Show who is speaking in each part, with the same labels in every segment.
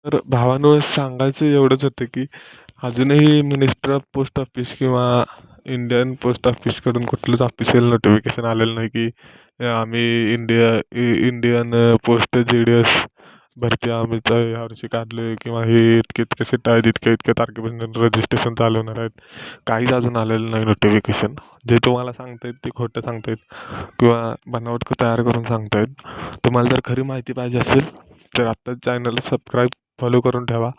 Speaker 1: तर भावानं सांगायचं एवढंच होतं की अजूनही मिनिस्टर ऑफ पोस्ट ऑफिस किंवा इंडियन पोस्ट ऑफिसकडून कुठलंच ऑफिशियल नोटिफिकेशन आलेलं नाही की आम्ही इंडियन पोस्ट GDS भरती आम्ही यावर्षी काढले किंवा हे इतके इतके सीट आहेत इतक्या इतक्या तारखेपासून रजिस्ट्रेशन चालू होणार आहेत. काहीच अजून आलेलं नाही नोटिफिकेशन. जे तुम्हाला सांगतायत ते खोटं सांगतायत किंवा बनावट तयार करून सांगतायत. तुम्हाला जर खरी माहिती पाहिजे असेल तर आत्ताच चॅनलला सबस्क्राईब फॉलो करून ठेवा.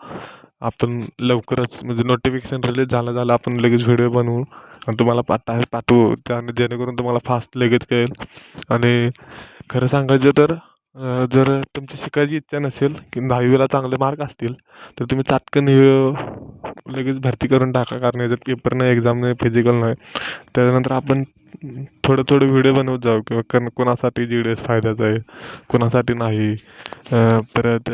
Speaker 1: आपण लवकरच म्हणजे नोटिफिकेशन रिलीज झालं आपण लगेच व्हिडिओ बनवू आणि तुम्हाला पाठवू त्याने जेणेकरून तुम्हाला फास्ट लगेच कळेल. आणि खरं सांगायचं तर जर तुमची शिकायची इच्छा नसेल की 10वीला चांगले मार्क असतील तर तुम्ही चाटकन लगेच भरती करून टाका. कारण याच्यात पेपर नाही, एक्झाम नाही, फिजिकल नाही. त्याच्यानंतर आपण थोडं थोडं व्हिडिओ बनवत जाऊ किंवा कोणासाठी GDS फायद्याचं आहे, कोणासाठी नाही. परत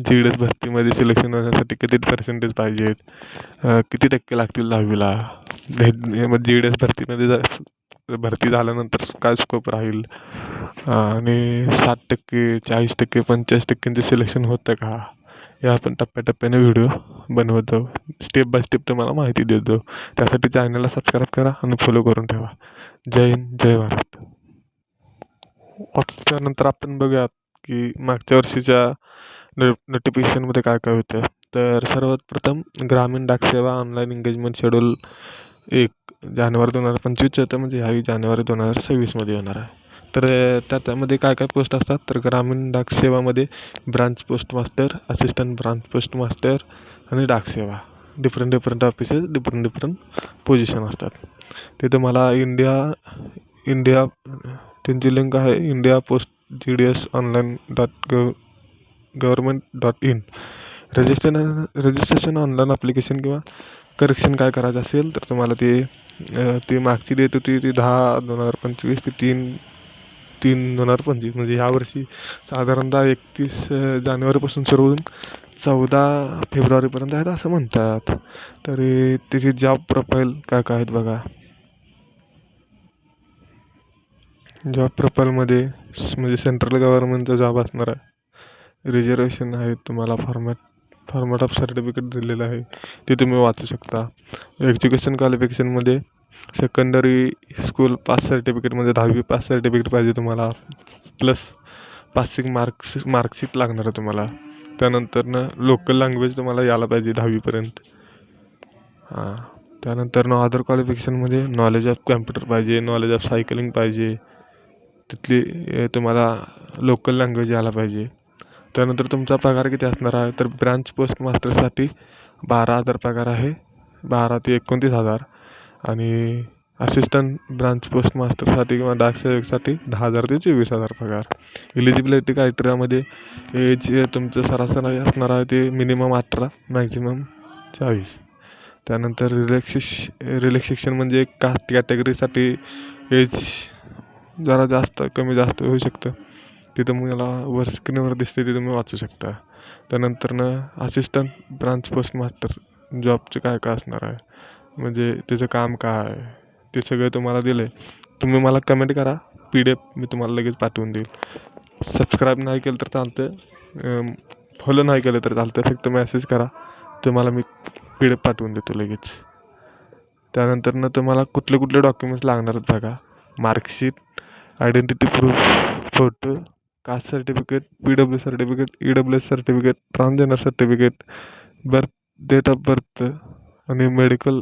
Speaker 1: GDS भरतीमध्ये सिलेक्शन होण्यासाठी किती पर्सेंटेज पाहिजेत, किती टक्के लागतील 10वीला, GDS भरतीमध्ये भरती झाल्यानंतर काय स्कोप राहील, आणि 60%, 40%, 45%चे सिलेक्शन होतं का, हे आपण टप्प्याटप्प्याने व्हिडिओ बनवत जाऊ. स्टेप बाय स्टेप तुम्हाला माहिती देत जाऊ. त्यासाठी चॅनलला सबस्क्राईब करा आणि फॉलो करून ठेवा. जय हिंद, जय भारत. त्यानंतर आपण बघूयात की मागच्या वर्षीच्या नोटिफिकेशनमध्ये काय काय होतं. तर सर्वात प्रथम ग्रामीण डाक सेवा ऑनलाईन एंगेजमेंट शेड्यूल 1 जानेवारी 2025 होतं, म्हणजे ह्याही जानेवारी 2026मध्ये होणार आहे. तर त्यामध्ये काय काय पोस्ट असतात तर ग्रामीण डाक सेवामध्ये branch post master, assistant branch post master आणि डाक सेवा different different offices different different position असतात. ते तुम्हाला इंडिया त्यांची लिंक आहे India post GDS online .gov.in. Registration online application किंवा करेक्शन काय करायचं असेल तर तुम्हाला ती मागची डेट होती ती 10/2025 ते 3/3/2025, म्हणजे ह्यावर्षी साधारणतः 31 जानेवारीपासून सुरू होऊन 14 फेब्रुवारीपर्यंत आहेत असं म्हणतात. तरी त्याची जॉब प्रोफाईल काय काय आहेत बघा. जॉब प्रोफाईलमध्ये म्हणजे सेंट्रल गव्हर्नमेंटचा जॉब असणार आहे. रिझर्वेशन आहे, तुम्हाला फॉर्मॅट ऑफ सर्टिफिकेट दिलेलं आहे, ते तुम्ही वाचू शकता. एज्युकेशन क्वालिफिकेशनमध्ये सेकंडरी स्कूल पास सर्टिफिकेटमध्ये 10वी पास सर्टिफिकेट पाहिजे तुम्हाला, प्लस पासिंग मार्कशीट लागणार आहे तुम्हाला. त्यानंतरनं लोकल लँग्वेज तुम्हाला यायला पाहिजे 10वीपर्यंत. त्यानंतर अदर क्वालिफिकेशनमध्ये नॉलेज ऑफ कॅम्प्युटर पाहिजे, नॉलेज ऑफ सायकलिंग पाहिजे, तिथली तुम्हाला लोकल लँग्वेज यायला पाहिजे. त्यानंतर तुमचा पगार किती असणार आहे तर ब्रांच पोस्ट मास्टरसाठी 12,000 पगार आहे, 12 ते 29,000. आणि असिस्टंट ब्रांच पोस्ट मास्टरसाठी किंवा डाक सेवकसाठी 10,000 ते 24,000 पगार. इलिजिबिलिटी क्रायटेरियामध्ये एज तुमचं सरासरी असणार आहे ते मिनिमम 18, मॅक्झिमम 40. त्यानंतर रिलॅक्सेशन म्हणजे कास्ट कॅटेगरीसाठी एज जरा जास्त कमी जास्त होऊ शकतं. ते तुम्हाला वर स्क्रीनवर दिसते ते तुम्ही वाचू शकता. त्यानंतरनं असिस्टंट ब्रांच पोस्ट मास्टर जॉबचं काय काय असणार आहे, म्हणजे त्याचं काम काय आहे ते सगळं तुम्हाला दिलं आहे. तुम्ही मला कमेंट करा, PDF मी तुम्हाला लगेच पाठवून देईल. सबस्क्राईब नाही केलं तर चालतं, फॉलो नाही केलं तर चालतं, फक्त मेसेज करा, तुम्हाला मी PDF पाठवून देतो लगेच. त्यानंतरनं तुम्हाला कुठले कुठले डॉक्युमेंट्स लागणार आहेत बघा. Marksheet, identity proof, photo, caste certificate, PW certificate, EWS certificate, transgender certificate, date of birth आणि मेडिकल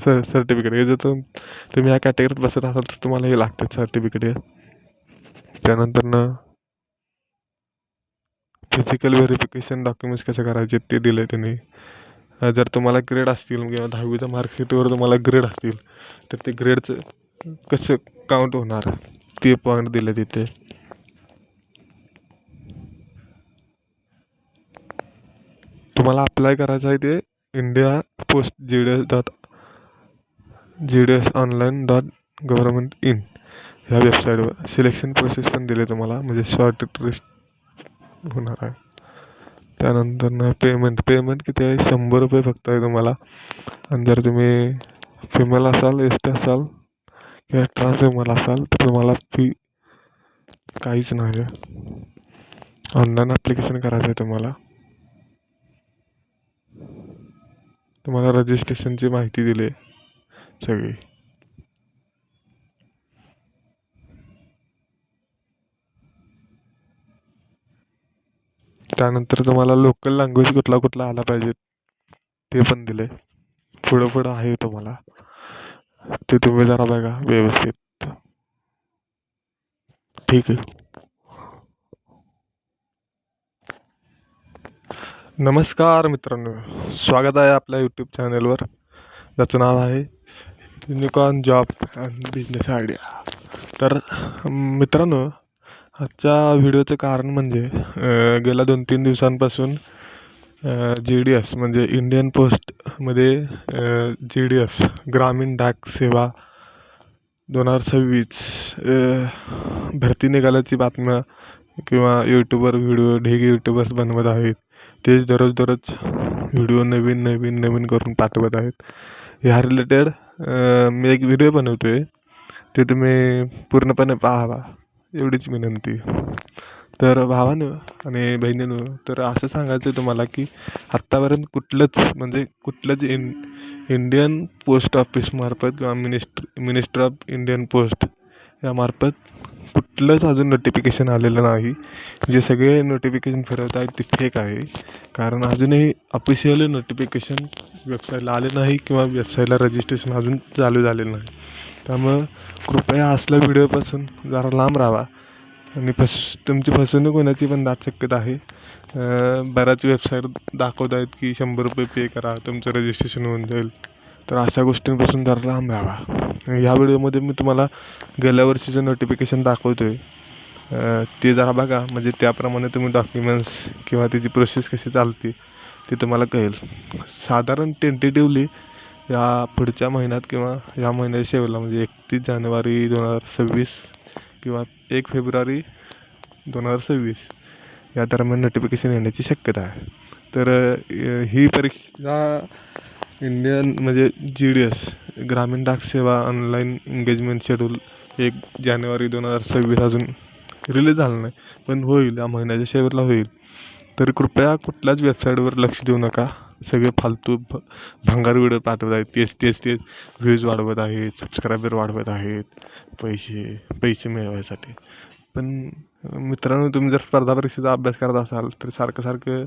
Speaker 1: सर्टिफिकेट. हे जर तुम्ही ह्या कॅटेगरीत बसत असाल तर तुम्हाला हे लागतात सर्टिफिकेट हे. त्यानंतरनं फिजिकल व्हेरिफिकेशन डॉक्युमेंट्स कसे करायचे ते दिले त्यांनी. जर तुम्हाला ग्रेड असतील किंवा 10वीच्या मार्कशीटवर तुम्हाला ग्रेड असतील तर ते ग्रेडचं कसं काउंट होणार ते पॉईंट दिले तिथे. तुम्हाला अप्लाय करायचं आहे ते इंडिया पोस्ट GDS online.gov.in ह्या वेबसाईटवर. सिलेक्शन प्रोसेस पण दिले तुम्हाला, म्हणजे शॉर्ट लिस्ट होणार आहे. त्यानंतर पेमेंट किती आहे, 100 रुपये फक्त आहे तुम्हाला. आणि जर तुम्ही फिमेल असाल, ST असाल किंवा ट्रान्सफिमेल असाल तर तुम्हाला फी काहीच नाही आहे. ऑनलाईन ॲप्लिकेशन करायचं आहे तुम्हाला. तुम्हाला रजिस्ट्रेशनची माहिती दिली सगळी. त्यानंतर तुम्हाला लोकल लँग्वेज कुठला कुठला आला पाहिजे ते पण दिले. पुढं पुढं आहे तुम्हाला, ते तुम्ही जरा बघा व्यवस्थित. ठीक आहे. नमस्कार मित्रांनो, स्वागत आहे आपल्या यूट्यूब चॅनलवर, ज्याचं नाव आहे unicorn job and business idea. तर मित्रांनो, आजच्या व्हिडिओचं कारण म्हणजे गेल्या 2-3 दिवसांपासून GDS म्हणजे इंडियन पोस्टमध्ये GDS ग्रामीण डाक सेवा 2026 भरती निघाल्याची बातम्या किंवा यूट्यूबवर व्हिडिओ ढेग यूट्यूबर्स बनवत आहेत. तेच दररोज व्हिडिओ नवीन करून पाठवत आहेत. ह्या रिलेटेड मी एक व्हिडिओ बनवतो आहे, ते तुम्ही पूर्णपणे पाहावा एवढीच विनंती. तर भावानं आणि बहिणीनं, तर असं सांगायचं आहे तुम्हाला की आत्तापर्यंत कुठलंच इंडियन पोस्ट ऑफिसमार्फत किंवा मिनिस्टर ऑफ इंडियन पोस्ट यामार्फत कुठलंच अजून नोटिफिकेशन आलेलं नाही. जे सगळे नोटिफिकेशन फिरवत आहेत ते फेक आहे, कारण अजूनही ऑफिशियल नोटिफिकेशन वेबसाईटला आले नाही किंवा वेबसाईटला रजिस्ट्रेशन अजून चालू झालेलं नाही. त्यामुळं कृपया असल्या व्हिडिओपासून जरा लांब राहावा आणि तुमची फसवणूक होण्याची पण दाट शक्यता आहे. बऱ्याच वेबसाईट दाखवत आहेत की 100 रुपये पे करा तुमचं रजिस्ट्रेशन होऊन जाईल. तर अशा गोष्टींपासून जरा लांब राहावा. ह्या व्हिडिओमध्ये मी तुम्हाला गेल्या वर्षीचं नोटिफिकेशन दाखवतो आहे, ते जरा बघा, म्हणजे त्याप्रमाणे तुम्ही डॉक्युमेंट्स किंवा त्याची प्रोसेस कशी चालते ते तुम्हाला कळेल. साधारण टेंटेटिव्हली या पुढच्या महिन्यात किंवा या महिन्याच्या शेवटला म्हणजे 31 जानेवारी 2026 किंवा 1 फेब्रुवारी 2026 या दरम्यान नोटिफिकेशन येण्याची शक्यता आहे. तर ही परीक्षा इंडियन म्हणजे GDS ग्रामीण डाक सेवा ऑनलाईन एंगेजमेंट शेड्यूल 1 जानेवारी 2026 अजून रिलीज झालं नाही, पण होईल, या महिन्याच्या शेवटला होईल. तर कृपया कुठल्याच वेबसाईटवर लक्ष देऊ नका. सगळे फालतू भंगार व्हिडिओ पाठवत आहेत, तेच व्ह्यूज वाढवत आहेत, सबस्क्रायबर वाढवत आहेत पैसे मिळवायसाठी. पण मित्रांनो, तुम्ही जर स्पर्धा परीक्षेचा अभ्यास करत असाल तर सारखं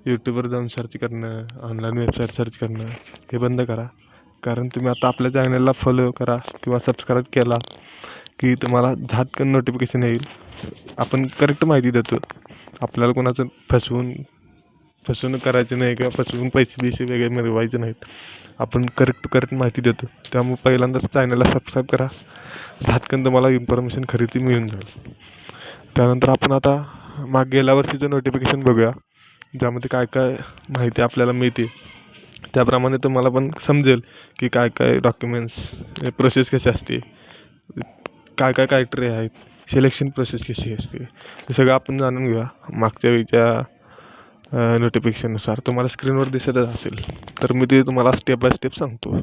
Speaker 1: यूट्यूबवर जाऊन सर्च करणं, ऑनलाईन वेबसाईट सर्च करणं हे बंद करा. कारण तुम्ही आता आपल्या चॅनलला फॉलो करा किंवा सबस्क्राईब केला की तुम्हाला झटकन नोटिफिकेशन येईल. आपण करेक्ट माहिती देतो, आपल्याला कोणाचं फसवणूक करायची नाही किंवा फसवून पैसे वेगळे मिळवायचे नाहीत. आपण करेक्ट माहिती देतो. त्यामुळे पहिल्यांदाच चॅनलला सबस्क्राईब करा, झटकन तुम्हाला इन्फॉर्मेशन खरेदी मिळून जाईल. त्यानंतर आपण आता गेल्या वर्षीचं नोटिफिकेशन बघूया, ज्यामध्ये काय माहिती आपल्याला मिळते. त्याप्रमाणे तुम्हाला पण समजेल की काय डॉक्युमेंट्स प्रोसेस कशी असते, काय क्रायटेरिया आहेत, सिलेक्शन प्रोसेस कशी असते, हे सगळं आपण जाणून घेऊया. मागच्या वेळच्या नोटिफिकेशननुसार तुम्हाला स्क्रीनवर दिसतच असेल, तर मी ते तुम्हाला स्टेप बाय स्टेप सांगतो.